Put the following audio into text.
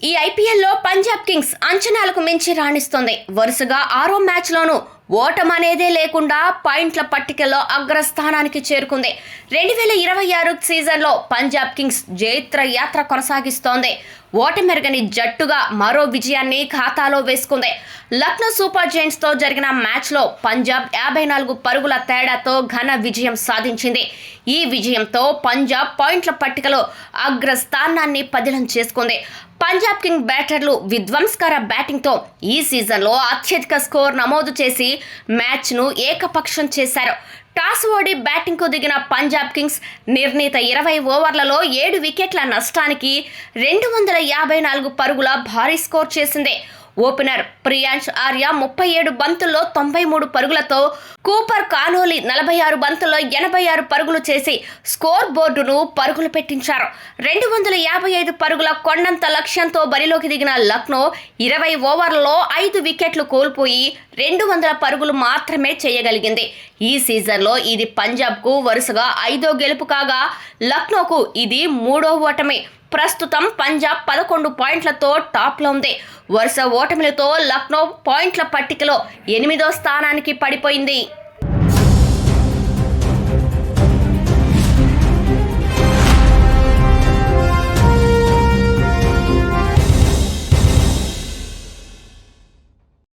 ఈ ఐపీఎల్లో పంజాబ్ కింగ్స్ అంచనాలకు మించి రాణిస్తోంది. వరుసగా 6వ మ్యాచ్లోనూ ఓటమనేదే లేకుండా పాయింట్ల పట్టికలో అగ్రస్థానానికి చేరుకుంది. 2026 సీజన్లో పంజాబ్ కింగ్స్ జైత్ర యాత్ర కొనసాగిస్తోంది. ఓటమెరగని జట్టుగా మరో విజయాన్ని ఖాతాలో వేసుకుంది. లక్నో సూపర్ జైంట్స్తో జరిగిన మ్యాచ్లో పంజాబ్ 54 పరుగుల తేడాతో ఘన విజయం సాధించింది. ఈ విజయంతో పంజాబ్ పాయింట్ల పట్టికలో అగ్రస్థానాన్ని పదిలం చేసుకుంది. పంజాబ్ కింగ్ బ్యాటర్లు విధ్వంసకర బ్యాటింగ్తో ఈ సీజన్లో అత్యధిక స్కోర్ నమోదు చేసి మ్యాచ్ను ఏకపక్షం చేశారు. టాస్ ఓడి బ్యాటింగ్కు దిగిన పంజాబ్ కింగ్స్ నిర్ణీత 20 ఓవర్లలో 7 వికెట్ల నష్టానికి 254 పరుగుల భారీ స్కోర్ చేసింది. ఓపెనర్ ప్రియాంష్ ఆర్య 37 బంతుల్లో 93 పరుగులతో, కూపర్ కానోలీ 46 బంతుల్లో 86 పరుగులు చేసి స్కోర్ బోర్డును పరుగులు పెట్టించారు. 255 పరుగుల కొండంత లక్ష్యంతో బరిలోకి దిగిన లక్నో 20 ఓవర్లలో 5 వికెట్లు కోల్పోయి 200 పరుగులు మాత్రమే చేయగలిగింది. ఈ సీజన్లో ఇది పంజాబ్కు వరుసగా 5వ గెలుపు కాగా లక్నోకు ఇది 3వ ఓటమి. ప్రస్తుతం పంజాబ్ 11 పాయింట్లతో టాప్లో ఉంది. వరుస ఓటమిలతో లక్నో పాయింట్ల పట్టికలో 8వ స్థానానికి పడిపోయింది.